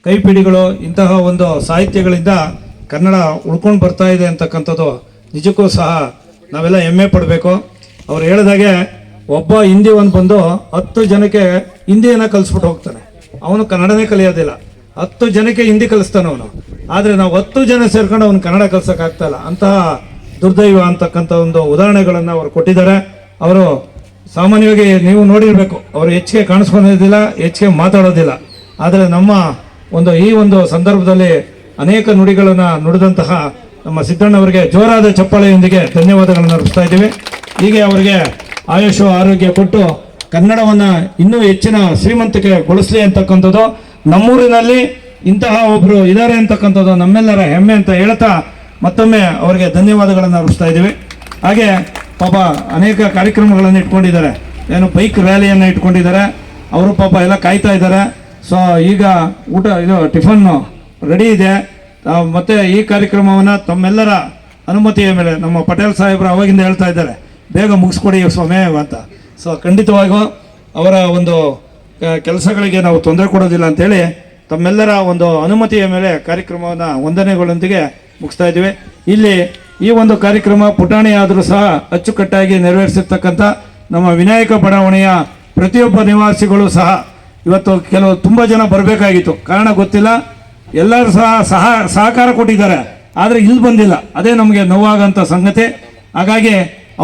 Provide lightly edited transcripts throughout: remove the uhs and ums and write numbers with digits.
ಕೈಪಿಡಿಗಳು ಇಂತಹ ಒಂದು ಸಾಹಿತ್ಯಗಳಿಂದ ಕನ್ನಡ ಉಳ್ಕೊಂಡು ಬರ್ತಾ ಇದೆ ಅಂತಕ್ಕಂಥದ್ದು ನಿಜಕ್ಕೂ ಸಹ ನಾವೆಲ್ಲ ಹೆಮ್ಮೆ ಪಡಬೇಕು. ಅವ್ರು ಹೇಳಿದಾಗೆ ಒಬ್ಬ ಹಿಂದಿವನ್ ಬಂದು 10 ಜನಕ್ಕೆ ಹಿಂದಿಯನ್ನು ಕಲಿಸ್ಬಿಟ್ಟು ಹೋಗ್ತಾನೆ, ಅವನು ಕನ್ನಡನೇ ಕಲಿಯೋದಿಲ್ಲ. 10 ಜನಕ್ಕೆ ಹಿಂದಿ ಕಲಿಸ್ತಾನೆ ಅವನು, ಆದರೆ ನಾವು 10 ಜನ ಸೇರ್ಕೊಂಡು ಅವನು ಕನ್ನಡ ಕಲಿಸೋಕ್ಕಾಗ್ತಾಯಿಲ್ಲ. ಅಂತಹ ದುರ್ದೈವ ಅಂತಕ್ಕಂಥ ಒಂದು ಉದಾಹರಣೆಗಳನ್ನು ಅವರು ಕೊಟ್ಟಿದ್ದಾರೆ. ಅವರು ಸಾಮಾನ್ಯವಾಗಿ ನೀವು ನೋಡಿರಬೇಕು, ಅವರು ಹೆಚ್ಚಿಗೆ ಕಾಣಿಸ್ಕೊಂಡಿದ್ದಿಲ್ಲ, ಹೆಚ್ಚಿಗೆ ಮಾತಾಡೋದಿಲ್ಲ. ಆದರೆ ನಮ್ಮ ಈ ಒಂದು ಸಂದರ್ಭದಲ್ಲಿ ಅನೇಕ ನುಡಿಗಳನ್ನು ನುಡಿದಂತಹ ನಮ್ಮ ಸಿದ್ದಣ್ಣವರಿಗೆ ಜೋರಾದ ಚಪ್ಪಾಳೆಯೊಂದಿಗೆ ಧನ್ಯವಾದಗಳನ್ನು ಅರ್ಪಿಸ್ತಾ ಇದ್ದೀವಿ. ಹೀಗೆ ಅವರಿಗೆ ಆಯುಷು ಆರೋಗ್ಯ ಕೊಟ್ಟು ಕನ್ನಡವನ್ನು ಇನ್ನೂ ಹೆಚ್ಚಿನ ಶ್ರೀಮಂತಿಕೆಗೊಳಿಸಲಿ ಅಂತಕ್ಕಂಥದ್ದು, ನಮ್ಮೂರಿನಲ್ಲಿ ಇಂತಹ ಒಬ್ಬರು ಇದ್ದಾರೆ ಅಂತಕ್ಕಂಥದ್ದು ನಮ್ಮೆಲ್ಲರ ಹೆಮ್ಮೆ ಅಂತ ಹೇಳ್ತಾ ಮತ್ತೊಮ್ಮೆ ಅವರಿಗೆ ಧನ್ಯವಾದಗಳನ್ನು ಅರ್ಪಿಸ್ತಾ ಇದ್ದೀವಿ. ಹಾಗೆ ಪಾಪ ಅನೇಕ ಕಾರ್ಯಕ್ರಮಗಳನ್ನು ಇಟ್ಕೊಂಡಿದ್ದಾರೆ, ಏನು ಬೈಕ್ ರ್ಯಾಲಿಯನ್ನು ಇಟ್ಕೊಂಡಿದ್ದಾರೆ. ಅವರು ಪಾಪ ಎಲ್ಲ ಕಾಯ್ತಾ ಇದ್ದಾರೆ. ಸೊ ಈಗ ಟಿಫನ್ನು ರೆಡಿ ಇದೆ. ಮತ್ತು ಈ ಕಾರ್ಯಕ್ರಮವನ್ನು ತಮ್ಮೆಲ್ಲರ ಅನುಮತಿಯ ಮೇಲೆ ನಮ್ಮ ಪಟೇಲ್ ಸಾಹೇಬರು ಅವಾಗಿಂದ ಹೇಳ್ತಾ ಇದ್ದಾರೆ, ಬೇಗ ಮುಗಿಸ್ಕೊಡಿ ಸ್ವಾಮಿ ಅಂತ. ಸೊ ಖಂಡಿತವಾಗಿಯೂ ಅವರ ಒಂದು ಕೆಲಸಗಳಿಗೆ ನಾವು ತೊಂದರೆ ಕೊಡೋದಿಲ್ಲ ಅಂಥೇಳಿ ತಮ್ಮೆಲ್ಲರ ಒಂದು ಅನುಮತಿಯ ಮೇಲೆ ಕಾರ್ಯಕ್ರಮವನ್ನು ವಂದನೆಗಳೊಂದಿಗೆ ಮುಗಿಸ್ತಾ ಇದ್ದೀವಿ. ಇಲ್ಲಿ ಈ ಒಂದು ಕಾರ್ಯಕ್ರಮ ಪುಟಾಣಿ ಆದರೂ ಸಹ ಅಚ್ಚುಕಟ್ಟಾಗಿ ನೆರವೇರಿಸಿರ್ತಕ್ಕಂಥ ನಮ್ಮ ವಿನಾಯಕ ಬಡಾವಣೆಯ ಪ್ರತಿಯೊಬ್ಬ ನಿವಾಸಿಗಳು ಸಹ ಇವತ್ತು ತುಂಬ ಜನ ಬರಬೇಕಾಗಿತ್ತು, ಕಾರಣ ಗೊತ್ತಿಲ್ಲ. ಎಲ್ಲರೂ ಸಹಕಾರ ಕೊಟ್ಟಿದ್ದಾರೆ, ಆದರೆ ಇಲ್ಲಿ ಬಂದಿಲ್ಲ. ಅದೇ ನಮಗೆ ನೋವಾಗಂಥ ಸಂಗತಿ. ಹಾಗಾಗಿ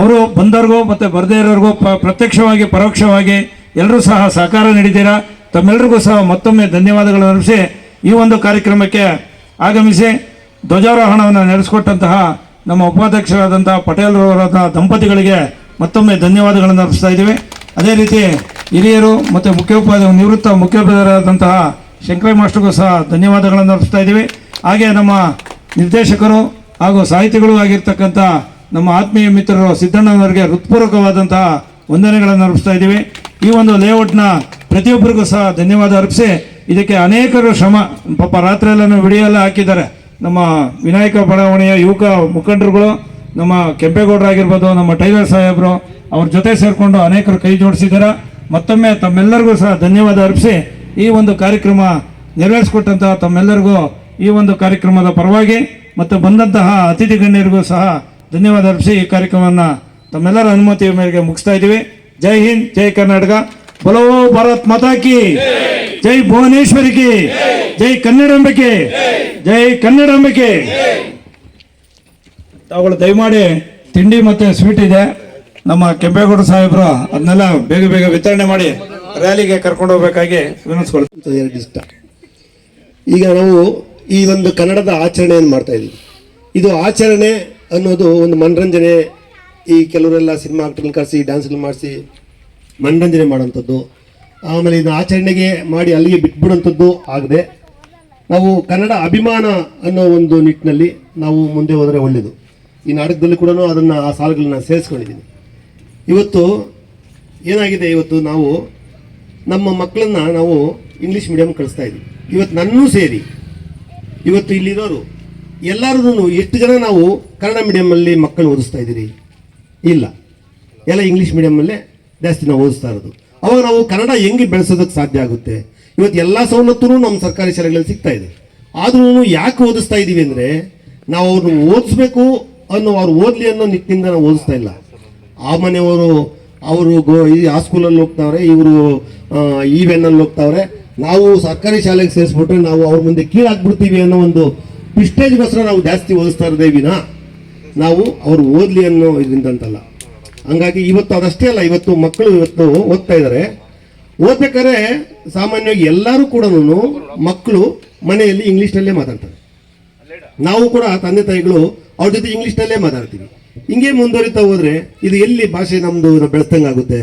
ಅವರು ಬಂದವ್ರಿಗೂ ಮತ್ತು ಬರದೇ ಇರೋರಿಗೂ ಪ್ರತ್ಯಕ್ಷವಾಗಿ ಪರೋಕ್ಷವಾಗಿ ಎಲ್ಲರೂ ಸಹ ಸಹಕಾರ ನೀಡಿದ್ದೀರಾ. ತಮ್ಮೆಲ್ಲರಿಗೂ ಸಹ ಮತ್ತೊಮ್ಮೆ ಧನ್ಯವಾದಗಳನ್ನು ಅರ್ಪಿಸಿ ಈ ಒಂದು ಕಾರ್ಯಕ್ರಮಕ್ಕೆ ಆಗಮಿಸಿ ಧ್ವಜಾರೋಹಣವನ್ನು ನಡೆಸಿಕೊಟ್ಟಂತಹ ನಮ್ಮ ಉಪಾಧ್ಯಕ್ಷರಾದಂತಹ ಪಟೇಲ್ರವರಾದ ದಂಪತಿಗಳಿಗೆ ಮತ್ತೊಮ್ಮೆ ಧನ್ಯವಾದಗಳನ್ನು ಅರ್ಪಿಸ್ತಾ ಇದ್ದೀವಿ. ಅದೇ ರೀತಿ ಹಿರಿಯರು ಮತ್ತು ನಿವೃತ್ತ ಮುಖ್ಯೋಪಾಧ್ಯಾಯರಾದಂತಹ ಶಂಕರಯ್ಯ ಮಾಸ್ಟರ್ಗೂ ಸಹ ಧನ್ಯವಾದಗಳನ್ನು ಅರ್ಪಿಸ್ತಾ ಇದ್ದೀವಿ. ಹಾಗೆ ನಮ್ಮ ನಿರ್ದೇಶಕರು ಹಾಗೂ ಸಾಹಿತಿಗಳು ಆಗಿರ್ತಕ್ಕಂಥ ನಮ್ಮ ಆತ್ಮೀಯ ಮಿತ್ರರು ಸಿದ್ದಣ್ಣನವರಿಗೆ ಹೃತ್ಪೂರ್ವಕವಾದಂತಹ ವಂದನೆಗಳನ್ನು ಅರ್ಪಿಸ್ತಾ ಇದ್ದೀವಿ. ಈ ಒಂದು ಲೇಔಟ್ನ ಪ್ರತಿಯೊಬ್ಬರಿಗೂ ಸಹ ಧನ್ಯವಾದ ಅರ್ಪಿಸಿ ಇದಕ್ಕೆ ಅನೇಕರು ಶ್ರಮ ಪಾಪ ರಾತ್ರಿಯೆಲ್ಲೂ ವಿಡಿಯೋ ಎಲ್ಲ ಹಾಕಿದ್ದಾರೆ. ನಮ್ಮ ವಿನಾಯಕ ಬಡಾವಣೆಯ ಯುವಕ ಮುಖಂಡರುಗಳು, ನಮ್ಮ ಕೆಂಪೇಗೌಡರಾಗಿರ್ಬೋದು, ನಮ್ಮ ಟೈಲರ್ ಸಾಹೇಬರು, ಅವ್ರ ಜೊತೆ ಸೇರಿಕೊಂಡು ಅನೇಕರು ಕೈ ಜೋಡಿಸಿದ್ದಾರೆ. ಮತ್ತೊಮ್ಮೆ ತಮ್ಮೆಲ್ಲರಿಗೂ ಸಹ ಧನ್ಯವಾದ ಅರ್ಪಿಸಿ ಈ ಒಂದು ಕಾರ್ಯಕ್ರಮ ನೆರವೇರಿಸಿಕೊಟ್ಟಂತಹ ತಮ್ಮೆಲ್ಲರಿಗೂ ಈ ಒಂದು ಕಾರ್ಯಕ್ರಮದ ಪರವಾಗಿ ಮತ್ತು ಬಂದಂತಹ ಅತಿಥಿ ಗಣ್ಯರಿಗೂ ಸಹ ಧನ್ಯವಾದ ಅರ್ಪಿಸಿ ಈ ಕಾರ್ಯಕ್ರಮವನ್ನು ತಮ್ಮೆಲ್ಲರ ಅನುಮತಿಯ ಮೇರೆಗೆ ಮುಗಿಸ್ತಾ ಇದ್ದೀವಿ. ಜೈ ಹಿಂದ್, ಜೈ ಕರ್ನಾಟಕ, ಬಲೋ ಭಾರತ್ ಮಾತಾ ಕಿ ಜೈ, ಭುವನೇಶ್ವರಿ ಕಿ ಜೈ, ಕನ್ನಡಾಂಬೆಗೆ ಜೈ, ಕನ್ನಡಾಂಬೆಗೆ. ತಾವುಗಳು ದಯಮಾಡಿ ತಿಂಡಿ ಮತ್ತು ಸ್ವೀಟ್ ಇದೆ, ನಮ್ಮ ಕೆಂಪೇಗೌಡ ಸಾಹೇಬರು ಅದನ್ನೆಲ್ಲ ಬೇಗ ಬೇಗ ವಿತರಣೆ ಮಾಡಿ ರ್ಯಾಲಿಗೆ ಕರ್ಕೊಂಡು ಹೋಗ್ಬೇಕಾಗಿ ವಿನಂತಿಸ್ಕೊಳ್ತೀವಿ. ಎರಡು ಇಷ್ಟ. ಈಗ ನಾವು ಈ ಒಂದು ಕನ್ನಡದ ಆಚರಣೆಯನ್ನು ಮಾಡ್ತಾ ಇದ್ದೀವಿ. ಇದು ಆಚರಣೆ ಅನ್ನೋದು ಒಂದು ಮನರಂಜನೆ. ಈ ಕೆಲವರೆಲ್ಲ ಸಿನಿಮಾ ಆಕ್ಟರ್ಗಳನ್ನ ಕರೆಸಿ ಡ್ಯಾನ್ಸ್ಗಳು ಮಾಡಿಸಿ ಮನರಂಜನೆ ಮಾಡೋಂಥದ್ದು, ಆಮೇಲೆ ಇದನ್ನು ಆಚರಣೆಗೆ ಮಾಡಿ ಅಲ್ಲಿಗೆ ಬಿಟ್ಬಿಡೋಂಥದ್ದು ಆಗದೆ ನಾವು ಕನ್ನಡ ಅಭಿಮಾನ ಅನ್ನೋ ಒಂದು ನಿಟ್ಟಿನಲ್ಲಿ ನಾವು ಮುಂದೆ ಹೋದರೆ ಒಳ್ಳೆಯದು. ಈ ನಾಟಕದಲ್ಲಿ ಕೂಡ ಅದನ್ನು ಆ ಸಾಲುಗಳನ್ನ ಸೇರಿಸ್ಕೊಂಡಿದ್ದೀನಿ. ಇವತ್ತು ಏನಾಗಿದೆ, ಇವತ್ತು ನಾವು ನಮ್ಮ ಮಕ್ಕಳನ್ನ ನಾವು ಇಂಗ್ಲೀಷ್ ಮೀಡಿಯಮ್ ಕಳಿಸ್ತಾ ಇದ್ದೀವಿ. ಇವತ್ತು ನನ್ನೂ ಸೇರಿ ಇವತ್ತು ಇಲ್ಲಿರೋರು ಎಲ್ಲರೂ ಎಷ್ಟು ಜನ ನಾವು ಕನ್ನಡ ಮೀಡಿಯಮಲ್ಲಿ ಮಕ್ಕಳು ಓದಿಸ್ತಾ ಇದ್ದೀರಿ? ಇಲ್ಲ, ಎಲ್ಲ ಇಂಗ್ಲೀಷ್ ಮೀಡಿಯಮಲ್ಲೇ ಜಾಸ್ತಿ ನಾವು ಓದಿಸ್ತಾ ಇರೋದು. ಅವಾಗ ನಾವು ಕನ್ನಡ ಹೆಂಗೆ ಬೆಳೆಸೋದಕ್ಕೆ ಸಾಧ್ಯ ಆಗುತ್ತೆ? ಇವತ್ತು ಎಲ್ಲ ಸವಲತ್ತೂ ನಮ್ಮ ಸರ್ಕಾರಿ ಶಾಲೆಗಳಲ್ಲಿ ಸಿಗ್ತಾ ಇದೆ. ಆದ್ರೂ ಯಾಕೆ ಓದಿಸ್ತಾ ಇದ್ದೀವಿ ಅಂದರೆ ನಾವು ಅವ್ರನ್ನ ಓದಿಸ್ಬೇಕು ಅನ್ನೋ, ಅವ್ರು ಓದಲಿ ಅನ್ನೋ ನಿಟ್ಟಿನಿಂದ ನಾವು ಓದಿಸ್ತಾ ಇಲ್ಲ. ಆ ಮನೆಯವರು ಆ ಸ್ಕೂಲಲ್ಲಿ ಹೋಗ್ತಾವ್ರೆ, ಇವರು ಈ ವೆನ್ನಲ್ಲಿ ಹೋಗ್ತಾವ್ರೆ, ನಾವು ಸರ್ಕಾರಿ ಶಾಲೆಗೆ ಸೇರಿಸ್ಬಿಟ್ರೆ ನಾವು ಅವ್ರ ಮುಂದೆ ಕೀಳಾಗ್ಬಿಡ್ತೀವಿ ಅನ್ನೋ ಒಂದು ಪ್ರಿಸ್ಟೇಜ್ಗೋಸ್ಕರ ನಾವು ಜಾಸ್ತಿ ಓದಿಸ್ತಾ ಇರೋದೇ ವಿನಾ ನಾವು ಅವ್ರು ಓದಲಿ ಅನ್ನೋ ಇದರಿಂದ ಅಂತಲ್ಲ. ಹಂಗಾಗಿ ಇವತ್ತು ಅದಷ್ಟೇ ಅಲ್ಲ, ಇವತ್ತು ಮಕ್ಕಳು ಇವತ್ತು ಓದ್ತಾ ಇದ್ದಾರೆ. ಓದ್ಬೇಕಾದ್ರೆ ಸಾಮಾನ್ಯವಾಗಿ ಎಲ್ಲರೂ ಕೂಡ ಮಕ್ಕಳು ಮನೆಯಲ್ಲಿ ಇಂಗ್ಲೀಷ್ನಲ್ಲೇ ಮಾತಾಡ್ತಾರೆ. ನಾವು ಕೂಡ ತಂದೆ ತಾಯಿಗಳು ಅವ್ರ ಜೊತೆ ಇಂಗ್ಲೀಷ್ನಲ್ಲೇ ಮಾತಾಡ್ತೀವಿ. ಹಿಂಗೆ ಮುಂದುವರಿತಾ ಹೋದ್ರೆ ಇದು ಎಲ್ಲಿ ಭಾಷೆ ನಮ್ಮದು ಬೆಳೆಸ್ದಂಗಾಗುತ್ತೆ?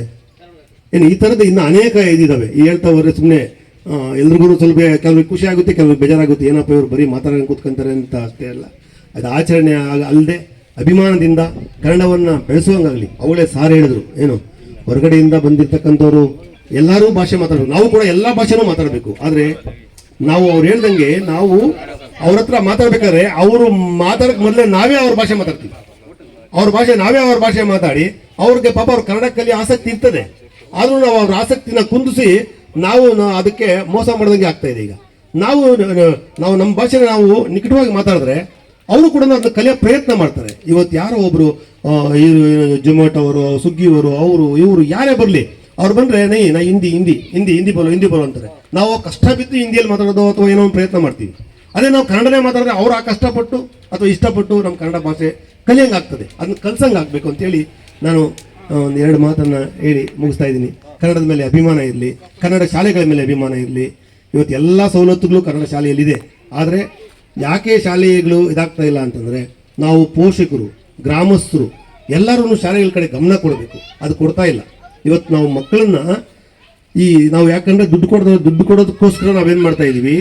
ಏನು ಈ ಥರದ್ದು ಇನ್ನೂ ಅನೇಕ ಇದಿದ್ದಾವೆ. ಹೇಳ್ತಾ ಹೋದ್ರೆ ಸುಮ್ಮನೆ ಎಲ್ರಿಗೂ ಸ್ವಲ್ಪ ಕೆಲವ್ರಿಗೆ ಖುಷಿ ಆಗುತ್ತೆ, ಕೆಲವ್ರಿಗೆ ಬೇಜಾರಾಗುತ್ತೆ. ಏನಪ್ಪ ಇವರು ಬರೀ ಮಾತಾಡೋಕೆ ಕೂತ್ಕೊಂತಾರೆ ಅಂತ ಅಷ್ಟೇ ಅಲ್ಲ, ಅದು ಆಚರಣೆ ಅಲ್ಲದೆ ಅಭಿಮಾನದಿಂದ ಕನ್ನಡವನ್ನು ಬೆಳೆಸುವಂಗಾಗಲಿ. ಅವಳೇ ಸಾರು ಹೇಳಿದ್ರು, ಏನು ಹೊರಗಡೆಯಿಂದ ಬಂದಿರ್ತಕ್ಕಂಥವ್ರು ಎಲ್ಲರೂ ಭಾಷೆ ಮಾತಾಡಬೇಕು, ನಾವು ಕೂಡ ಎಲ್ಲ ಭಾಷೆನೂ ಮಾತಾಡಬೇಕು. ಆದರೆ ನಾವು ಅವ್ರು ಹೇಳ್ದಂಗೆ ನಾವು ಅವ್ರ ಹತ್ರ ಮಾತಾಡ್ಬೇಕಾದ್ರೆ ಅವರು ಮಾತಾಡೋಕೆ ಮೊದಲೇ ನಾವೇ ಅವ್ರ ಭಾಷೆ ಮಾತಾಡ್ತೀವಿ. ಅವ್ರ ಭಾಷೆ ಮಾತಾಡಿ ಅವ್ರಿಗೆ ಪಾಪ ಅವ್ರ ಕನ್ನಡಕ್ಕಲ್ಲಿ ಆಸಕ್ತಿ ಇರ್ತದೆ. ಆದರೂ ನಾವು ಅವ್ರ ಆಸಕ್ತಿನ ಕುಂದಿಸಿ ನಾವು ಅದಕ್ಕೆ ಮೋಸ ಮಾಡ್ದಂಗೆ ಆಗ್ತಾ ಇದೆ. ಈಗ ನಾವು ನಾವು ನಮ್ಮ ಭಾಷೆನ ನಾವು ನಿಕಟವಾಗಿ ಮಾತಾಡಿದ್ರೆ ಅವರು ಕೂಡ ಅದನ್ನ ಕಲಿಯೋ ಪ್ರಯತ್ನ ಮಾಡ್ತಾರೆ. ಇವತ್ತು ಯಾರೋ ಒಬ್ರು ಜೊಮ್ಯಾಟೊ ಅವರು, ಸ್ವಿಗ್ಗಿ ಅವರು, ಅವರು ಇವರು ಯಾರೇ ಬರಲಿ, ಅವ್ರು ಬಂದ್ರೆ ನಾ ಹಿಂದಿ ಹಿಂದಿ ಹಿಂದಿ ಹಿಂದಿ ಬರೋ ಅಂತಾರೆ. ನಾವು ಕಷ್ಟ ಬಿದ್ದು ಹಿಂದಿಯಲ್ಲಿ ಮಾತಾಡೋದು ಅಥವಾ ಏನೋ ಒಂದು ಪ್ರಯತ್ನ ಮಾಡ್ತೀವಿ. ಅದೇ ನಾವು ಕನ್ನಡನೇ ಮಾತಾಡಿದ್ರೆ ಅವ್ರು ಆ ಕಷ್ಟಪಟ್ಟು ಅಥವಾ ಇಷ್ಟಪಟ್ಟು ನಮ್ಮ ಕನ್ನಡ ಭಾಷೆ ಕಲಿಯಂಗಾಗ್ತದೆ, ಅದನ್ನ ಕಲ್ಸಂಗೆ ಆಗಬೇಕು ಅಂತೇಳಿ ನಾನು ಒಂದು 2 ಮಾತನ್ನು ಹೇಳಿ ಮುಗಿಸ್ತಾ ಇದ್ದೀನಿ. ಕನ್ನಡದ ಮೇಲೆ ಅಭಿಮಾನ ಇರಲಿ, ಕನ್ನಡ ಶಾಲೆಗಳ ಮೇಲೆ ಅಭಿಮಾನ ಇರಲಿ. ಇವತ್ತು ಎಲ್ಲ ಸವಲತ್ತುಗಳು ಕನ್ನಡ ಶಾಲೆಯಲ್ಲಿದೆ. ಆದರೆ ಯಾಕೆ ಶಾಲೆಗಳು ಇದಾಗ್ತಾ ಇಲ್ಲ ಅಂತಂದರೆ, ನಾವು ಪೋಷಕರು, ಗ್ರಾಮಸ್ಥರು ಎಲ್ಲರೂ ಶಾಲೆಗಳ ಕಡೆ ಗಮನ ಕೊಡಬೇಕು. ಅದು ಕೊಡ್ತಾ ಇಲ್ಲ. ಇವತ್ತು ನಾವು ಮಕ್ಕಳನ್ನ ನಾವು ಯಾಕಂದರೆ ದುಡ್ಡು ಕೊಡೋದಕ್ಕೋಸ್ಕರ ನಾವೇನು ಮಾಡ್ತಾ ಇದ್ದೀವಿ,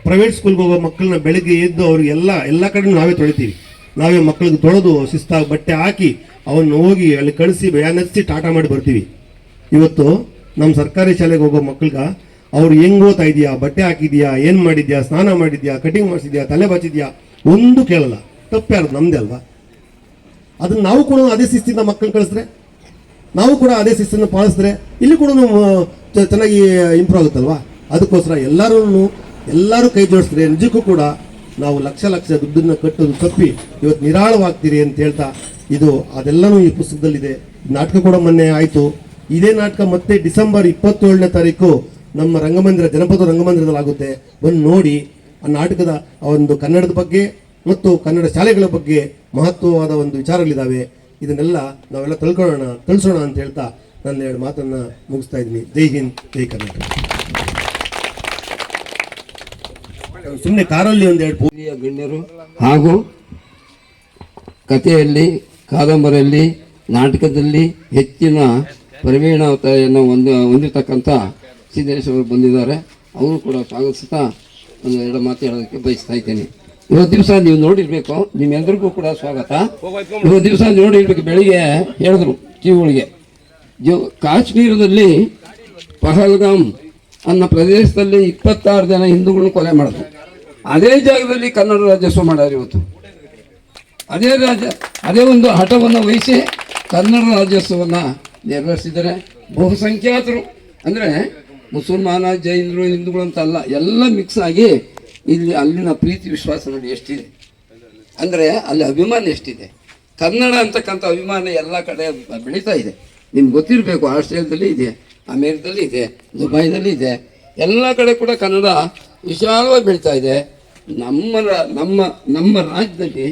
ಪ್ರೈವೇಟ್ ಸ್ಕೂಲ್ಗೆ ಹೋಗೋ ಮಕ್ಕಳನ್ನ ಬೆಳಗ್ಗೆ ಎದ್ದು ಅವ್ರಿಗೆ ಎಲ್ಲ ಕಡೆ ನಾವೇ ತೊಳಿತೀವಿ. ನಾವೇ ಮಕ್ಕಳಿಗೆ ತೊಳೆದು ಶಿಸ್ತಾಗಿ ಬಟ್ಟೆ ಹಾಕಿ ಅವನ್ನ ಹೋಗಿ ಅಲ್ಲಿ ಕಳಿಸಿ ವ್ಯಾನ್ ಹಚ್ಚಿ ಟಾಟಾ ಮಾಡಿ ಬರ್ತೀವಿ. ಇವತ್ತು ನಮ್ಮ ಸರ್ಕಾರಿ ಶಾಲೆಗೆ ಹೋಗೋ ಮಕ್ಕಳಿಗೆ ಅವ್ರು ಹೆಂಗ್ ಓದ್ತಾ ಇದೆಯಾ, ಬಟ್ಟೆ ಹಾಕಿದ್ಯಾ, ಏನು ಮಾಡಿದ್ಯಾ, ಸ್ನಾನ ಮಾಡಿದ್ಯಾ, ಕಟಿಂಗ್ ಮಾಡಿಸಿದ್ಯಾ, ತಲೆ ಬಾಚಿದ್ಯಾ, ಒಂದು ಕೇಳಲ್ಲ. ತಪ್ಪ್ಯಾರದು ನಮ್ದೇ ಅಲ್ವಾ? ಅದನ್ನ ನಾವು ಕೂಡ ಅದೇ ಶಿಸ್ತಿಂದ ಮಕ್ಕಳನ್ನ ಕಳಿಸಿದ್ರೆ, ನಾವು ಕೂಡ ಅದೇ ಶಿಸ್ತನ್ನು ಪಾಲಿಸಿದ್ರೆ ಇಲ್ಲಿ ಕೂಡ ಚೆನ್ನಾಗಿ ಇಂಪ್ರೂವ್ ಆಗುತ್ತಲ್ವಾ? ಅದಕ್ಕೋಸ್ಕರ ಎಲ್ಲರೂ ಕೈ ಜೋಡಿಸಿದ್ರೆ ನಿಜಕ್ಕೂ ಕೂಡ ನಾವು ಲಕ್ಷ ದುಡ್ಡನ್ನು ಕಟ್ಟೋದು ತಪ್ಪಿ ಇವತ್ತು ನಿರಾಳವಾಗ್ತೀರಿ ಅಂತ ಹೇಳ್ತಾ, ಇದು ಅದೆಲ್ಲನೂ ಈ ಪುಸ್ತಕದಲ್ಲಿದೆ. ನಾಟಕ ಕೂಡ ಮೊನ್ನೆ ಆಯಿತು. ಇದೇ ನಾಟಕ ಮತ್ತೆ ಡಿಸೆಂಬರ್ 27ನೇ ತಾರೀಕು ನಮ್ಮ ಜನಪದ ರಂಗಮಂದಿರದಲ್ಲಿ ಆಗುತ್ತೆ. ಬಂದು ನೋಡಿ. ಆ ನಾಟಕದ ಒಂದು ಕನ್ನಡದ ಬಗ್ಗೆ ಮತ್ತು ಕನ್ನಡ ಶಾಲೆಗಳ ಬಗ್ಗೆ ಮಹತ್ವವಾದ ಒಂದು ವಿಚಾರಗಳಿದ್ದಾವೆ. ಇದನ್ನೆಲ್ಲ ನಾವೆಲ್ಲ ತಿಳಿಸೋಣ ಅಂತ ಹೇಳ್ತಾ ನನ್ನ 2 ಮಾತನ್ನು ಮುಗಿಸ್ತಾ ಇದ್ದೀನಿ. ಜೈ ಹಿಂದ್, ಜೈ ಕರ್ನಾಟಕ. ಸುಮ್ಮನೆ ಕಾರಲ್ಲಿ 1-2 ಗಣ್ಯರು ಹಾಗೂ ಕಥೆಯಲ್ಲಿ, ಕಾದಂಬರಿಯಲ್ಲಿ, ನಾಟಕದಲ್ಲಿ ಹೆಚ್ಚಿನ ಪ್ರವೀಣತೆಯನ್ನು ಹೊಂದಿರತಕ್ಕಂಥ ಸಿದ್ದೇಶ್ ಅವರು ಬಂದಿದ್ದಾರೆ. ಅವರು ಕೂಡ ಸ್ವಾಗತಿಸ್ತಾ 1-2 ಮಾತು ಹೇಳೋದಕ್ಕೆ ಬಯಸ್ತಾ ಇದ್ದೇನೆ. ಇವತ್ತು ದಿವಸ ನೀವು ನೋಡಿರ್ಬೇಕು, ನಿಮ್ಮೆಲ್ಲರಿಗೂ ಕೂಡ ಸ್ವಾಗತ. ಇವತ್ತು ದಿವಸ ನೋಡಿರ್ಬೇಕು, ಬೆಳಿಗ್ಗೆ ಹೇಳಿದ್ರು ಟಿವಿಗಳಿಗೆ, ಕಾಶ್ಮೀರದಲ್ಲಿ ಪಹಲ್ಗಾಮ್ ಅನ್ನೋ ಪ್ರದೇಶದಲ್ಲಿ 26 ಜನ ಹಿಂದೂಗಳನ್ನ ಕೊಲೆ ಮಾಡಿದ್ರು. ಅದೇ ಜಾಗದಲ್ಲಿ ಕನ್ನಡ ರಾಜ್ಯೋತ್ಸವ ಮಾಡ್ಯಾರ ಇವತ್ತು. ಅದೇ ಒಂದು ಹಠವನ್ನು ವಹಿಸಿ ಕನ್ನಡ ರಾಜ್ಯೋತ್ಸವವನ್ನು ನೆರವೇರಿಸಿದ್ದಾರೆ. ಬಹುಸಂಖ್ಯಾತರು ಅಂದರೆ ಮುಸಲ್ಮಾನ, ಜೈನರು, ಹಿಂದೂಗಳು ಅಂತ ಅಲ್ಲ, ಎಲ್ಲ ಮಿಕ್ಸ್ ಆಗಿ ಇಲ್ಲಿ ಅಲ್ಲಿನ ಪ್ರೀತಿ ವಿಶ್ವಾಸ ನೋಡಿ ಎಷ್ಟಿದೆ, ಅಂದರೆ ಅಲ್ಲಿ ಅಭಿಮಾನ ಎಷ್ಟಿದೆ. ಕನ್ನಡ ಅಂತಕ್ಕಂಥ ಅಭಿಮಾನ ಎಲ್ಲ ಕಡೆ ಬೆಳೀತಾ ಇದೆ. ನಿಮ್ಗೆ ಗೊತ್ತಿರಬೇಕು, ಆಸ್ಟ್ರೇಲಿಯಾದಲ್ಲಿ ಇದೆ, ಅಮೇರಿಕದಲ್ಲಿ ಇದೆ, ದುಬೈದಲ್ಲಿ ಇದೆ, ಎಲ್ಲ ಕಡೆ ಕೂಡ ಕನ್ನಡ ವಿಶಾಲವಾಗಿ ಬೆಳೀತಾ ಇದೆ. ನಮ್ಮ ರಾಜ್ಯದಲ್ಲಿ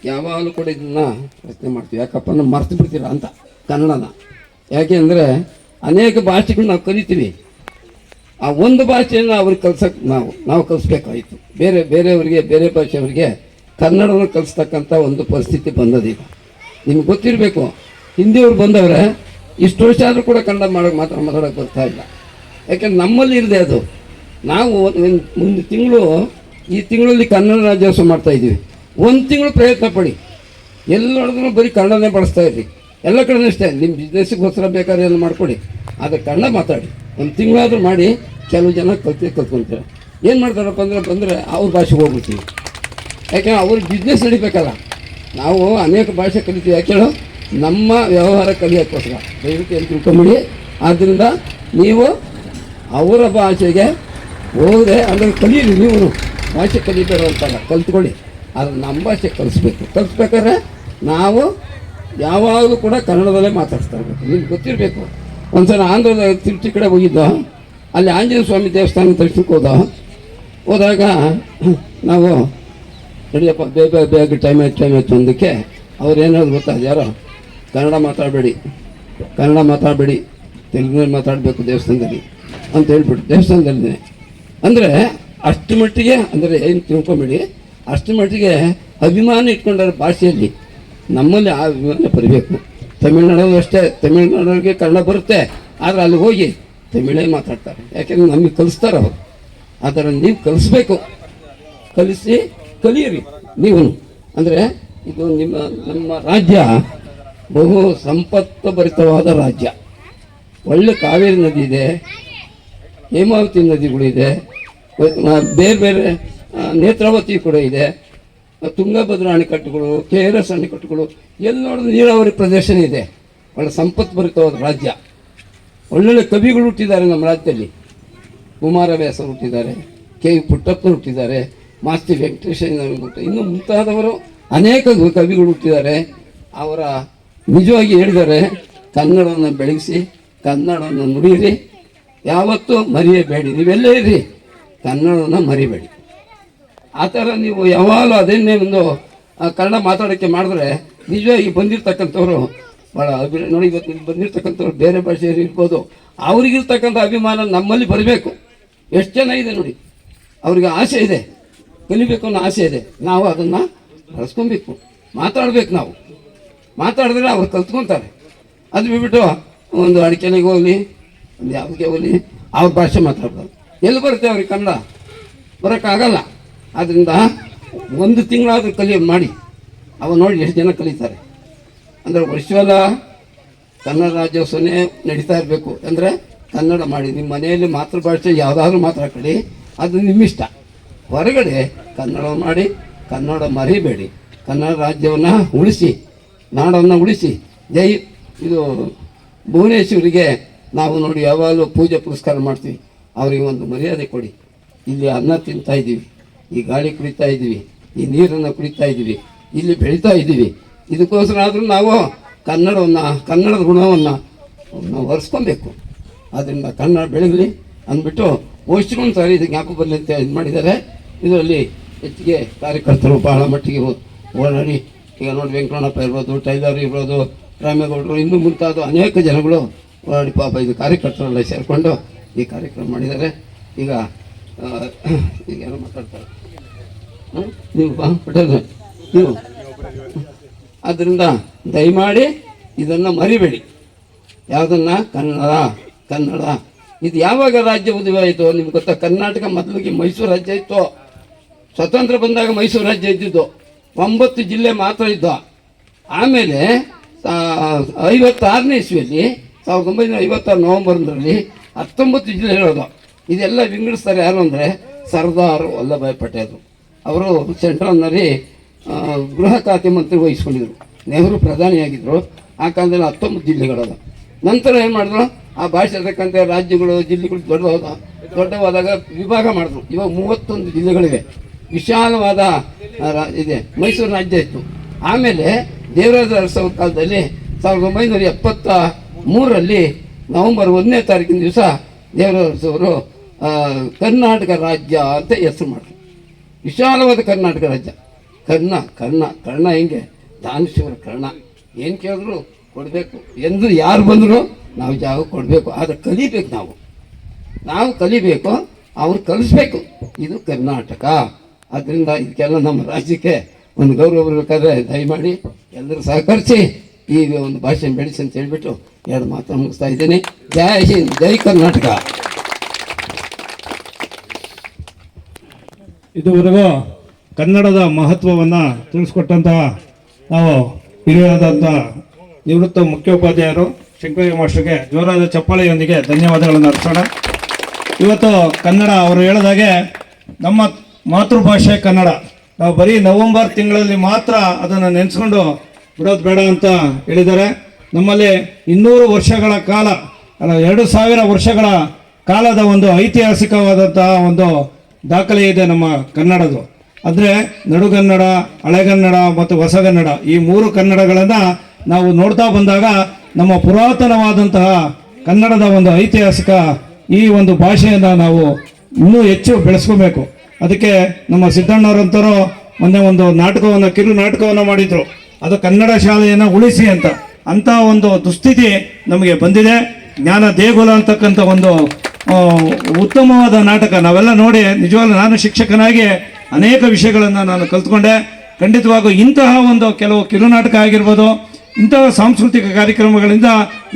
ಯಾವಾಗಲೂ ಕೂಡ ಇದನ್ನು ಪ್ರಶ್ನೆ ಮಾಡ್ತೀವಿ, ಯಾಕಪ್ಪ ನಾವು ಮರ್ತು ಬಿಡ್ತೀರಾ ಅಂತ ಕನ್ನಡನ. ಯಾಕೆ ಅಂದರೆ ಅನೇಕ ಭಾಷೆಗಳು ನಾವು ಕಲಿತೀವಿ. ಆ ಒಂದು ಭಾಷೆಯನ್ನು ಅವ್ರಿಗೆ ಕಲ್ಸಕ್ಕೆ ನಾವು ಕಲಿಸ್ಬೇಕಾಯಿತು. ಬೇರೆಯವರಿಗೆ, ಬೇರೆ ಭಾಷೆಯವರಿಗೆ ಕನ್ನಡವನ್ನು ಕಲಿಸ್ತಕ್ಕಂಥ ಒಂದು ಪರಿಸ್ಥಿತಿ ಬಂದದೀಗ. ನಿಮ್ಗೆ ಗೊತ್ತಿರಬೇಕು, ಹಿಂದಿಯವ್ರು ಬಂದವರೆ ಇಷ್ಟು ವರ್ಷ ಆದರೂ ಕೂಡ ಕನ್ನಡ ಮಾತಾಡೋಕ್ಕೆ ಬರ್ತಾ ಇಲ್ಲ. ಯಾಕೆಂದ್ರೆ ನಮ್ಮಲ್ಲಿ ಇರದೆ ಅದು. ನಾವು ಒಂದು ತಿಂಗಳು, ಈ ತಿಂಗಳಲ್ಲಿ ಕನ್ನಡ ರಾಜ್ಯೋತ್ಸವ ಮಾಡ್ತಾ ಇದ್ದೀವಿ. 1 ತಿಂಗಳು ಪ್ರಯತ್ನ ಪಡಿ, ಎಲ್ಲಿ ನೋಡಿದ್ರು ಬರೀ ಕನ್ನಡನೇ ಬಳಸ್ತಾ ಇರ್ರಿ. ಎಲ್ಲ ಕಡೆ ಅಷ್ಟೇ. ನಿಮ್ಮ ಬಿಸ್ನೆಸ್ಗೋಸ್ಕರ ಬೇಕಾದ್ರೆ ಎಲ್ಲ ಮಾಡ್ಕೊಡಿ, ಆದರೆ ಕನ್ನಡ ಮಾತಾಡಿ. 1 ತಿಂಗಳಾದರೂ ಮಾಡಿ. ಕೆಲವು ಜನ ಕಲ್ತ್ಕೊಂತಾರೆ. ಏನು ಮಾಡ್ತಾರಪ್ಪ ಬಂದರೆ ಅವ್ರ ಭಾಷೆಗೆ ಹೋಗ್ಬಿಡ್ತೀವಿ. ಯಾಕೆಂದ್ರೆ ಅವ್ರಿಗೆ ಬಿಸ್ನೆಸ್ ನಡಿಬೇಕಲ್ಲ. ನಾವು ಅನೇಕ ಭಾಷೆ ಕಲಿತೀವಿ, ಯಾಕೆ ಹೇಳೋ, ನಮ್ಮ ವ್ಯವಹಾರ ಕಲಿಯೋಕ್ಕೋಸ್ಕರ. ದಯವಿಟ್ಟು ಏನು ತಿಳ್ಕೊಂಬಿಡಿ. ಆದ್ದರಿಂದ ನೀವು ಅವರ ಭಾಷೆಗೆ ಹೋದರೆ ಅಂದರೆ ಕಲೀರಿ. ನೀವು ಭಾಷೆ ಕಲಿಬೇಡ ಅಂತಲ್ಲ, ಕಲ್ತ್ಕೊಳ್ಳಿ. ಆದರೆ ನಮ್ಮ ಭಾಷೆ ಕಲಿಸ್ಬೇಕಾದ್ರೆ ನಾವು ಯಾವಾಗಲೂ ಕೂಡ ಕನ್ನಡದಲ್ಲೇ ಮಾತಾಡ್ತಾ ಇರಬೇಕು. ನಿಮ್ಗೆ ಗೊತ್ತಿರಬೇಕು. ಒಂದ್ಸಲ ಆಂಧ್ರದ ತಿರುಚಿ ಕಡೆ ಹೋಗಿದ್ದೋ, ಅಲ್ಲಿ ಆಂಜನೇಯ ಸ್ವಾಮಿ ದೇವಸ್ಥಾನ ದರ್ಶನಕ್ಕೆ ಹೋದಾಗ ನಾವು ನಡಿಯಪ್ಪ ಬೇಗ ಟೈಮ್ ಆಯ್ತು ಅಂದಕ್ಕೆ ಅವ್ರು ಏನಾದ್ರು ಗೊತ್ತಾ, ಯಾರೋ ಕನ್ನಡ ಮಾತಾಡಬೇಡಿ, ತೆಲುಗಿನಲ್ಲಿ ಮಾತಾಡಬೇಕು ದೇವಸ್ಥಾನದಲ್ಲಿ ಅಂತ ಹೇಳ್ಬಿಟ್ಟು ದೇವಸ್ಥಾನದಲ್ಲಿ. ಅಂದರೆ ಅಷ್ಟು ಮಟ್ಟಿಗೆ, ಅಂದರೆ ಏನು ತಿಳ್ಕೊಂಬೇಡಿ, ಅಷ್ಟು ಮಟ್ಟಿಗೆ ಅಭಿಮಾನ ಇಟ್ಕೊಂಡಾರೆ ಭಾಷೆಯಲ್ಲಿ. ನಮ್ಮಲ್ಲಿ ಆ ಅಭಿಮಾನ ಬರಬೇಕು. ತಮಿಳ್ನಾಡಲ್ಲೂ ಅಷ್ಟೇ, ತಮಿಳ್ನಾಡಿಗೆ ಕನ್ನಡ ಬರುತ್ತೆ, ಆದರೆ ಅಲ್ಲಿ ಹೋಗಿ ತಮಿಳೇ ಮಾತಾಡ್ತಾರೆ. ಯಾಕೆಂದ್ರೆ ನಮಗೆ ಕಲಿಸ್ತಾರೆ ಅವರು. ಆ ಥರ ನೀವು ಕಲಿಸ್ಬೇಕು, ಕಲಿಯಿರಿ ನೀವು. ಅಂದರೆ ಇದು ನಮ್ಮ ರಾಜ್ಯ ಬಹು ಸಂಪತ್ತು ಭರಿತವಾದ ರಾಜ್ಯ. ಒಳ್ಳೆ ಕಾವೇರಿ ನದಿ ಇದೆ, ಹೇಮಾವತಿ ನದಿಗಳಿದೆ, ಬೇರೆ ನೇತ್ರಾವತಿ ಕೂಡ ಇದೆ, ತುಂಗಭದ್ರಾ ಅಣೆಕಟ್ಟುಗಳು, KRS ಅಣೆಕಟ್ಟುಗಳು, ಎಲ್ಲಿ ನೋಡಿದ್ರೆ ನೀರಾವರಿ ಪ್ರದೇಶ ಇದೆ. ಒಳ್ಳೆ ಸಂಪತ್ತು ಭರಿತವಾದ ರಾಜ್ಯ. ಒಳ್ಳೊಳ್ಳೆ ಕವಿಗಳು ಹುಟ್ಟಿದ್ದಾರೆ ನಮ್ಮ ರಾಜ್ಯದಲ್ಲಿ. ಕುಮಾರವ್ಯಾಸ ಹುಟ್ಟಿದ್ದಾರೆ, ಕೆ ವಿ ಪುಟ್ಟಪ್ಪನವರು ಹುಟ್ಟಿದ್ದಾರೆ, ಮಾಸ್ತಿ ವೆಂಕಟೇಶ್ವರ ಇನ್ನು ಮುಂತಾದವರು ಅನೇಕ ಕವಿಗಳು ಹುಟ್ಟಿದ್ದಾರೆ. ಅವರ ನಿಜವಾಗಿ ಹೇಳಿದ್ದಾರೆ, ಕನ್ನಡವನ್ನು ಬೆಳೆಸಿ, ಕನ್ನಡವನ್ನು ನುಡಿಯಿರಿ, ಯಾವತ್ತೂ ಮರೆಯಬೇಡಿ. ನೀವೆಲ್ಲೇ ಇರಿ, ಕನ್ನಡವನ್ನು ಮರಿಬೇಡಿ. ಆ ಥರ ನೀವು ಯಾವಾಗಲೂ ಅದನ್ನೇ ಒಂದು ಕನ್ನಡ ಮಾತಾಡೋಕ್ಕೆ ಮಾಡಿದ್ರೆ ನಿಜವಾಗಿ ಬಂದಿರ್ತಕ್ಕಂಥವ್ರು ಭಾಳ ನೋಡಿ, ಇವತ್ತು ಇಲ್ಲಿ ಬಂದಿರ್ತಕ್ಕಂಥವ್ರು ಬೇರೆ ಭಾಷೆಯವರು ಇರ್ಬೋದು, ಅವ್ರಿಗಿರ್ತಕ್ಕಂಥ ಅಭಿಮಾನ ನಮ್ಮಲ್ಲಿ ಬರಬೇಕು. ಎಷ್ಟು ಜನ ಇದೆ ನೋಡಿ, ಅವ್ರಿಗೆ ಆಸೆ ಇದೆ, ಕಲಿಬೇಕು ಅನ್ನೋ ಆಸೆ ಇದೆ. ನಾವು ಅದನ್ನು ಬಳಸ್ಕೊಬೇಕು, ಮಾತಾಡಬೇಕು. ನಾವು ಮಾತಾಡಿದ್ರೆ ಅವ್ರು ಕಲ್ತ್ಕೊತಾರೆ. ಅದು ಬಿಟ್ಬಿಟ್ಟು ಒಂದು ಅಡಿಕೆಲಿಗೆ ಹೋಗಲಿ, ಒಂದು ಯಾವುದಕ್ಕೆ ಹೋಗಲಿ, ಅವ್ರ ಭಾಷೆ ಮಾತಾಡ್ಬೋದು. ಎಲ್ಲಿ ಬರುತ್ತೆ ಅವ್ರಿಗೆ ಕನ್ನಡ? ಬರೋಕ್ಕಾಗಲ್ಲ. ಆದ್ದರಿಂದ ಒಂದು ತಿಂಗಳಾದರೂ ಮಾಡಿ ಅವ ನೋಡಿ ಎಷ್ಟು ಜನ ಕಲಿತಾರೆ. ಅಂದರೆ ವರ್ಷವೆಲ್ಲ ಕನ್ನಡ ರಾಜ್ಯೋತ್ಸವನೇ ನಡೀತಾ ಇರಬೇಕು. ಅಂದರೆ ಕನ್ನಡ ಮಾಡಿ ನಿಮ್ಮ ಮನೆಯಲ್ಲಿ ಮಾತೃಭಾಷೆ ಯಾವುದಾದ್ರೂ ಮಾತಾಡ್ಕೊಳ್ಳಿ, ಅದು ನಿಮ್ಮಿಷ್ಟ. ಹೊರಗಡೆ ಕನ್ನಡ ಮಾಡಿ, ಕನ್ನಡ ಮರಿಬೇಡಿ. ಕನ್ನಡ ರಾಜ್ಯವನ್ನು ಉಳಿಸಿ, ನಾಡನ್ನು ಉಳಿಸಿ. ಜೈ ಇದು ಭುವನೇಶ್ವರಿಗೆ ನಾವು ನೋಡಿ ಯಾವಾಗಲೂ ಪೂಜೆ ಪುರಸ್ಕಾರ ಮಾಡ್ತೀವಿ. ಅವರಿಗೆ ಒಂದು ಮರ್ಯಾದೆ ಕೊಡಿ. ಇಲ್ಲಿ ಅನ್ನ ತಿಂತಾ ಇದ್ದೀವಿ, ಈ ಗಾಳಿ ಕುಡಿತಾ ಇದ್ದೀವಿ, ಈ ನೀರನ್ನು ಕುಡಿತಾ ಇದ್ದೀವಿ, ಇಲ್ಲಿ ಬೆಳೀತಾ ಇದ್ದೀವಿ. ಇದಕ್ಕೋಸ್ಕರ ಆದರೂ ನಾವು ಕನ್ನಡದ ಗುಣವನ್ನು ನಾವು ಒರೆಸ್ಕೊಬೇಕು. ಆದ್ದರಿಂದ ಕನ್ನಡ ಬೆಳಗಲಿ ಅಂದ್ಬಿಟ್ಟು ವರ್ಷಕ್ಕೊಂದು ಸಾರಿ ಇದು ಜ್ಞಾಪಕ ಬರಲಿ ಅಂತ ಇದು ಮಾಡಿದ್ದಾರೆ. ಇದರಲ್ಲಿ ಹೆಚ್ಚಿಗೆ ಕಾರ್ಯಕರ್ತರು ಬಹಳ ಮಟ್ಟಿಗೆ ಓಡಾಡಿ, ಈಗ ನೋಡಿ ವೆಂಕಟಣ್ಣಪ್ಪ ಇರ್ಬೋದು, ಟೈಲರ್ ಇರ್ಬೋದು, ರಾಮೇಗೌಡರು, ಇನ್ನೂ ಮುಂತಾದ ಅನೇಕ ಜನಗಳು ಓಡಾಡಿ ಪಾಪ ಇದು ಕಾರ್ಯಕರ್ತರೆಲ್ಲ ಸೇರಿಕೊಂಡು ಈ ಕಾರ್ಯಕ್ರಮ ಮಾಡಿದ್ದಾರೆ. ಈಗ ಏನೋ ಮಾತಾಡ್ತಾರೆ ನೀವು ಪಟೇಲ್ ನೀವು. ಆದ್ದರಿಂದ ದಯಮಾಡಿ ಇದನ್ನು ಮರಿಬೇಡಿ. ಯಾವುದನ್ನು ಕನ್ನಡ ಇದು ಯಾವಾಗ ರಾಜ್ಯ ಉದಯ ಆಯಿತು ನಿಮ್ಗೆ ಗೊತ್ತಾ? ಕರ್ನಾಟಕ ಮೊದಲಿಗೆ ಮೈಸೂರು ರಾಜ್ಯ ಇತ್ತು. ಸ್ವತಂತ್ರ ಬಂದಾಗ ಮೈಸೂರು ರಾಜ್ಯ ಇದ್ದಿದ್ದು 9 ಜಿಲ್ಲೆ ಮಾತ್ರ ಇದ್ದು. ಆಮೇಲೆ 56ನೇ ಇಸ್ವಿಯಲ್ಲಿ 1956 ನವೆಂಬರ್ 19 ಜಿಲ್ಲೆ ಇರೋದು. ಇದೆಲ್ಲ ವಿಂಗಡಿಸ್ತಾರೆ ಯಾರು ಅಂದರೆ ಸರ್ದಾರ್ ವಲ್ಲಭಾಯ್ ಪಟೇಲ್ ಅವರು ಸೆಂಟ್ರಲ್ನಲ್ಲಿ ಗೃಹ ಖಾತೆ ಮಂತ್ರಿ ವಹಿಸ್ಕೊಂಡಿದ್ರು. ನೆಹರು ಪ್ರಧಾನಿಯಾಗಿದ್ದರು. ಆ ಕಾಲದಲ್ಲಿ 19 ಜಿಲ್ಲೆಗಳದ. ನಂತರ ಏನು ಮಾಡಿದ್ರು, ಆ ಭಾಷೆ ಇರ್ತಕ್ಕಂಥ ರಾಜ್ಯಗಳು ಜಿಲ್ಲೆಗಳು ದೊಡ್ಡವಾದಾಗ ವಿಭಾಗ ಮಾಡಿದ್ರು. ಇವಾಗ 31 ಜಿಲ್ಲೆಗಳಿವೆ. ವಿಶಾಲವಾದ ಇದೆ. ಮೈಸೂರು ರಾಜ್ಯ ಇತ್ತು. ಆಮೇಲೆ ದೇವರಾಜ ಅರಸವ್ರ ಕಾಲದಲ್ಲಿ 1973ರಲ್ಲಿ ನವೆಂಬರ್ 1ನೇ ತಾರೀಕಿನ ದಿವಸ ದೇವರಾಜ ಅರಸವರು ಕರ್ನಾಟಕ ರಾಜ್ಯ ಅಂತ ಹೆಸರು ಮಾಡಿದ್ರು. ವಿಶಾಲವಾದ ಕರ್ನಾಟಕ ರಾಜ್ಯ. ಕರ್ಣ ಹೆಂಗೆ ದಾನಶೂರ ಕರ್ಣ, ಏನು ಕೇಳಿದ್ರು ಕೊಡಬೇಕು ಎಂದು ಯಾರು ಬಂದರೂ ನಾವು ಜಾಗ ಕೊಡಬೇಕು. ಆದರೆ ಕಲಿಬೇಕು, ನಾವು ಕಲಿಬೇಕು, ಅವ್ರು ಕಲಿಸ್ಬೇಕು. ಇದು ಕರ್ನಾಟಕ. ಆದ್ದರಿಂದ ಇದಕ್ಕೆಲ್ಲ ನಮ್ಮ ರಾಜ್ಯಕ್ಕೆ ಒಂದು ಗೌರವ ಬರಬೇಕಾದ್ರೆ ದಯಮಾಡಿ ಎಲ್ಲರೂ ಸಹಕರಿಸಿ ಈ ಒಂದು ಭಾಷೆ ಬೆಳೆಸಿ ಅಂತ ಹೇಳ್ಬಿಟ್ಟು 2 ಮಾತು ಮುಗಿಸ್ತಾ ಇದ್ದೀನಿ. ಜೈ ಹಿಂದ್, ಜೈ ಕರ್ನಾಟಕ. ಇದುವರೆಗೂ ಕನ್ನಡದ ಮಹತ್ವವನ್ನು ತಿಳಿಸ್ಕೊಟ್ಟಂತಹ ನಾವು ಹಿರಿಯರಾದಂಥ ನಿವೃತ್ತ ಮುಖ್ಯೋಪಾಧ್ಯಾಯರು ಶಂಕರಯ್ಯ ಮಾಸ್ಟರ್ಗೆ ಜೋರಾದ ಚಪ್ಪಾಳೆಯೊಂದಿಗೆ ಧನ್ಯವಾದಗಳನ್ನು ಅರ್ಪಿಸೋಣ. ಇವತ್ತು ಕನ್ನಡ ಅವರು ಹೇಳಿದಾಗೆ ನಮ್ಮ ಮಾತೃಭಾಷೆ ಕನ್ನಡ. ನಾವು ಬರೀ ನವೆಂಬರ್ ತಿಂಗಳಲ್ಲಿ ಮಾತ್ರ ಅದನ್ನು ನೆನೆಸ್ಕೊಂಡು ಬಿಡೋದು ಬೇಡ ಅಂತ ಹೇಳಿದ್ದಾರೆ. ನಮ್ಮಲ್ಲಿ 200 ವರ್ಷಗಳ ಕಾಲ 2000 ವರ್ಷಗಳ ಕಾಲದ ಒಂದು ಐತಿಹಾಸಿಕವಾದಂತಹ ಒಂದು ದಾಖಲೆ ಇದೆ ನಮ್ಮ ಕನ್ನಡದು. ಅಂದರೆ ನಡುಗನ್ನಡ, ಹಳೆಗನ್ನಡ ಮತ್ತು ಹೊಸಗನ್ನಡ, ಈ 3 ಕನ್ನಡಗಳನ್ನು ನಾವು ನೋಡ್ತಾ ಬಂದಾಗ ನಮ್ಮ ಪುರಾತನವಾದಂತಹ ಕನ್ನಡದ ಒಂದು ಐತಿಹಾಸಿಕ ಈ ಒಂದು ಭಾಷೆಯನ್ನು ನಾವು ಇನ್ನೂ ಹೆಚ್ಚು ಬೆಳೆಸ್ಕೋಬೇಕು. ಅದಕ್ಕೆ ನಮ್ಮ ಸಿದ್ದಣ್ಣವರಂತರೂ ಮೊನ್ನೆ ಒಂದು ನಾಟಕವನ್ನು, ಕಿರು ನಾಟಕವನ್ನು ಮಾಡಿದರು. ಅದು ಕನ್ನಡ ಶಾಲೆಯನ್ನು ಉಳಿಸಿ ಅಂತ ಒಂದು ದುಸ್ಥಿತಿ ನಮಗೆ ಬಂದಿದೆ. ಜ್ಞಾನ ದೇಗುಲ ಅಂತಕ್ಕಂಥ ಒಂದು ಉತ್ತಮವಾದ ನಾಟಕ ನಾವೆಲ್ಲ ನೋಡಿ ನಿಜವಾಗ್ಲೂ ನಾನು ಶಿಕ್ಷಕನಾಗಿ ಅನೇಕ ವಿಷಯಗಳನ್ನು ನಾನು ಕಲ್ತ್ಕೊಂಡೆ. ಖಂಡಿತವಾಗೂ ಇಂತಹ ಒಂದು ಕೆಲವು ಕಿರುನಾಟಕ ಆಗಿರ್ಬೋದು, ಇಂತಹ ಸಾಂಸ್ಕೃತಿಕ ಕಾರ್ಯಕ್ರಮಗಳಿಂದ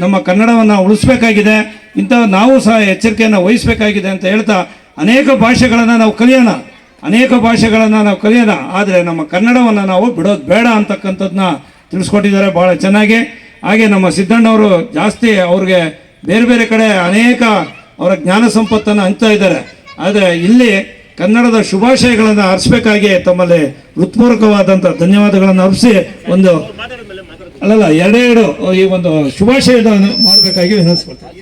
ನಮ್ಮ ಕನ್ನಡವನ್ನು ಉಳಿಸ್ಬೇಕಾಗಿದೆ. ಇಂತಹ ನಾವು ಸಹ ಎಚ್ಚರಿಕೆಯನ್ನು ವಹಿಸಬೇಕಾಗಿದೆ ಅಂತ ಹೇಳ್ತಾ ಅನೇಕ ಭಾಷೆಗಳನ್ನು ನಾವು ಕಲಿಯೋಣ, ಆದರೆ ನಮ್ಮ ಕನ್ನಡವನ್ನು ನಾವು ಬಿಡೋದು ಬೇಡ ಅಂತಕ್ಕಂಥದ್ದನ್ನ ತಿಳಿಸ್ಕೊಟ್ಟಿದ್ದಾರೆ ಭಾಳ ಚೆನ್ನಾಗಿ. ಹಾಗೆ ನಮ್ಮ ಸಿದ್ದಣ್ಣವರು ಜಾಸ್ತಿ ಅವ್ರಿಗೆ ಬೇರೆ ಬೇರೆ ಕಡೆ ಅನೇಕ ಅವರ ಜ್ಞಾನ ಸಂಪತ್ತನ್ನು ಹಂಚ್ತಾ ಇದ್ದಾರೆ. ಆದರೆ ಇಲ್ಲಿ ಕನ್ನಡದ ಶುಭಾಶಯಗಳನ್ನು ಅರ್ಪಿಸಬೇಕಾಗಿ ತಮ್ಮಲ್ಲಿ ಹೃತ್ಪೂರ್ವಕವಾದಂಥ ಧನ್ಯವಾದಗಳನ್ನು ಅರ್ಪಿಸಿ ಒಂದು 2 ಈ ಒಂದು ಶುಭಾಶಯವನ್ನು ಮಾಡಬೇಕಾಗಿ ವಿನಂತಿಸ್ಕೊಳ್ತೀನಿ.